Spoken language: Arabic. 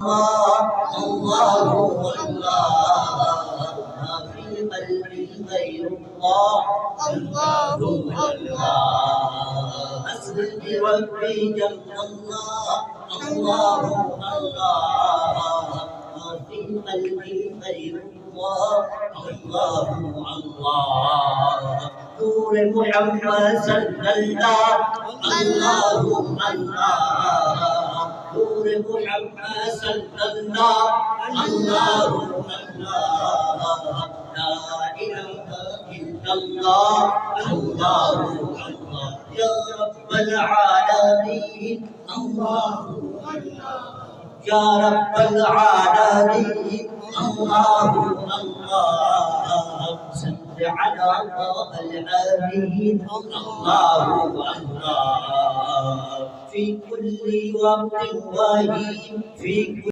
الله الله في قلبي غير الله الله الله أسأل بربي جل الله الله الله في قلبي غير الله الله الله نور محمد صلى الله الله الله نور محمد صلى الله الله الله لا إله إلا الله الله الله يا رب العالمين الله يا رب العالمين الله الله صل على العالمين الله الله في كل وقت وهي في كل